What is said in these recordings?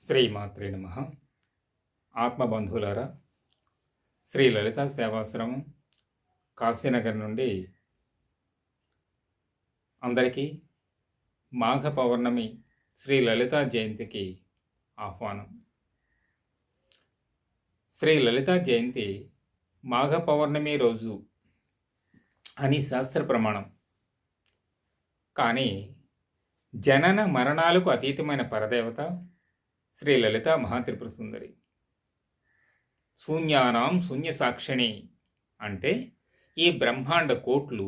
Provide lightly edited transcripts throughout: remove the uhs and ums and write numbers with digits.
శ్రీమాత్రే నమః. ఆత్మబంధువులారా, శ్రీ లలితా సేవాశ్రమం కాశీనగర్ నుండి అందరికీ మాఘ పౌర్ణమి శ్రీ లలితా జయంతికి ఆహ్వానం. శ్రీ లలితా జయంతి మాఘ పౌర్ణమి రోజు అని శాస్త్ర ప్రమాణం. కానీ జనన మరణాలకు అతీతమైన పరదేవత శ్రీ లలిత మహాత్రిపుర సుందరి. శూన్యానాం శూన్య సాక్షిణి అంటే ఈ బ్రహ్మాండ కోట్లు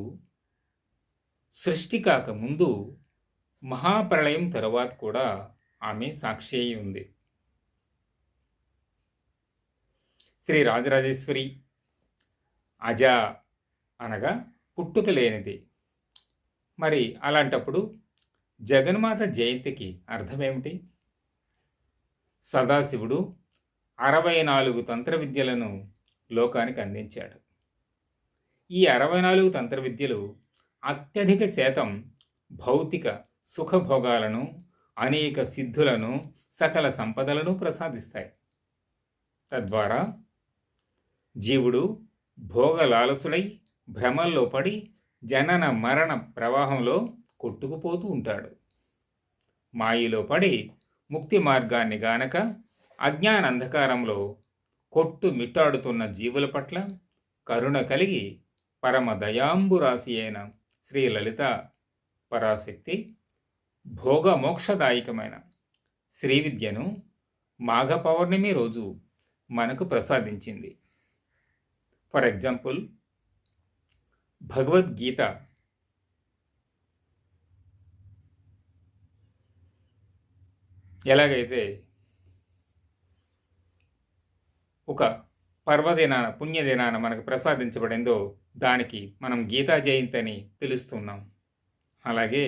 సృష్టి కాక ముందు మహాప్రళయం తరువాత కూడా ఆమె సాక్షి అయి ఉంది. శ్రీ రాజరాజేశ్వరి అజ అనగా పుట్టుక లేనిది. మరి అలాంటప్పుడు జగన్మాత జయంతికి అర్థమేమిటి? సదాశివుడు 64 తంత్ర విద్యలను లోకానికి అందించాడు. ఈ 64 తంత్ర విద్యలు అత్యధిక శాతం భౌతిక సుఖభోగాలను, అనేక సిద్ధులను, సకల సంపదలను ప్రసాదిస్తాయి. తద్వారా జీవుడు భోగలాలసుడై భ్రమల్లో పడి జనన మరణ ప్రవాహంలో కొట్టుకుపోతూ ఉంటాడు. మాయలో పడి ముక్తి మార్గాన్ని గానక అజ్ఞాన అంధకారంలో కొట్టు మిట్టాడుతున్న జీవుల పట్ల కరుణ కలిగి పరమ దయాంబురాశి అయిన శ్రీ లలిత పరాశక్తి భోగ మోక్షదాయకమైన శ్రీ విద్యను మాఘ పౌర్ణమి రోజు మనకు ప్రసాదించింది. ఫర్ ఎగ్జాంపుల్, భగవద్గీత ఎలాగైతే ఒక పర్వదినాన పుణ్యదినాన మనకు ప్రసాదించబడిందో దానికి మనం గీతా జయంతి అని పిలుస్తున్నాం. అలాగే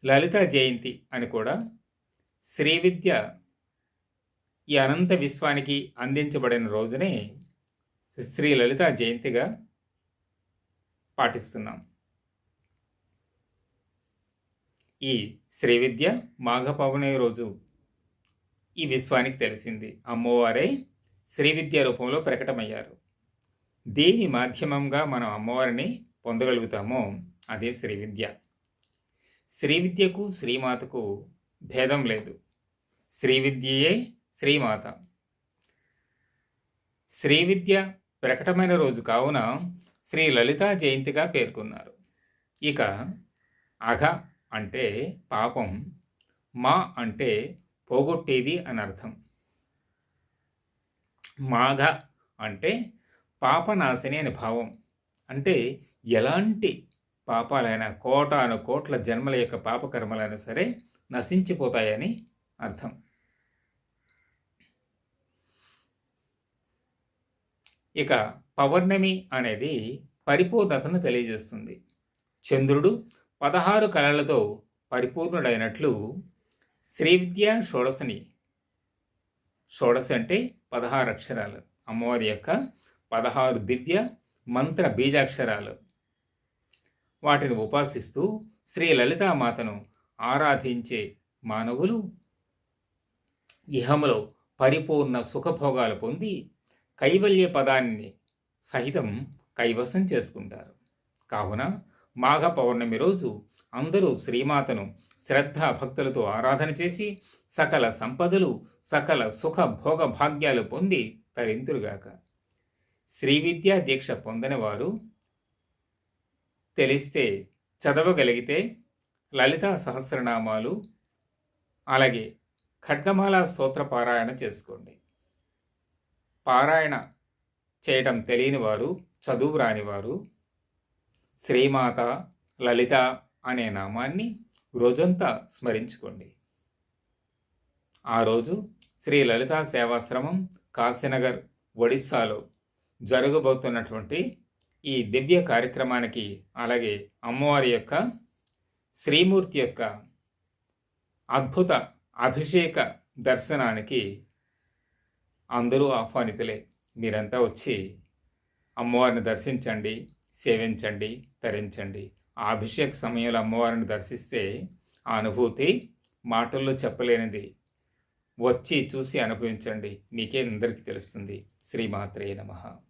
లలితా జయంతి అని కూడా శ్రీ విద్య ఈ అనంత విశ్వానికి అందించబడిన రోజునే శ్రీ లలితా జయంతిగా పాటిస్తున్నాం. ఈ శ్రీ విద్య మాఘ పౌర్ణమి రోజు ఈ విశ్వానికి తెలిసింది. అమ్మవారే శ్రీ విద్య రూపంలో ప్రకటమయ్యారు. దేని మాధ్యమంగా మనం అమ్మవారిని పొందగలుగుతామో అదే శ్రీ విద్య. శ్రీ విద్యకు శ్రీమాతకు భేదం లేదు. శ్రీ విద్యయే శ్రీమాత. శ్రీ విద్య ప్రకటమైన రోజు కావున శ్రీ లలితా జయంతిగా పేర్కొన్నారు. ఇక అఘ అంటే పాపం, మా అంటే పోగొట్టేది అని అర్థం. మాఘ అంటే పాపనాశిని అని భావం. అంటే ఎలాంటి పాపాలైనా, కోటాను కోట్ల జన్మల యొక్క పాపకర్మలైనా సరే నశించిపోతాయని అర్థం. ఇక పౌర్ణమి అనేది పరిపూర్ణతను తెలియజేస్తుంది. చంద్రుడు 16 కళలతో పరిపూర్ణుడైనట్లు శ్రీ విద్య షోడశని. షోడశ అంటే 16 అక్షరాలు, అమ్మవారి యొక్క 16 దివ్య మంత్ర బీజాక్షరాలు. వాటిని ఉపాసిస్తూ శ్రీ లలితామాతను ఆరాధించే మానవులు ఇహములో పరిపూర్ణ సుఖభోగాలు పొంది కైవల్య పదాన్ని సహితం కైవసం చేసుకుంటారు. కావున మాఘ పౌర్ణమి రోజు అందరూ శ్రీమాతను శ్రద్ధా భక్తులతో ఆరాధన చేసి సకల సంపదలు, సకల సుఖ భోగ భాగ్యాలు పొంది తరింతురుగాక. శ్రీ విద్యా దీక్ష పొందని వారు తెలిస్తే చదవగలిగితే లలితా సహస్రనామాలు అలాగే ఖడ్గమాల స్తోత్ర పారాయణ చేసుకోండి. పారాయణ చేయటం తెలియని వారు, చదువు రానివారు శ్రీమాత లలిత అనే నామాన్ని రోజంతా స్మరించుకోండి. ఆ రోజు శ్రీ లలితా సేవాశ్రమం కాశీనగర్ ఒడిస్సాలో జరగబోతున్నటువంటి ఈ దివ్య కార్యక్రమానికి, అలాగే అమ్మవారి యొక్క శ్రీమూర్తి యొక్క అద్భుత అభిషేక దర్శనానికి అందరూ ఆహ్వానితులే. మీరంతా వచ్చి అమ్మవారిని దర్శించండి, సేవించండి, తరించండి. ఆ అభిషేక సమయంలో అమ్మవారిని దర్శిస్తే ఆ అనుభూతి మాటల్లో చెప్పలేనిది వచ్చి చూసి అనుభవించండి. మీకే అందరికీ తెలుస్తుంది. శ్రీమాత్రే నమః.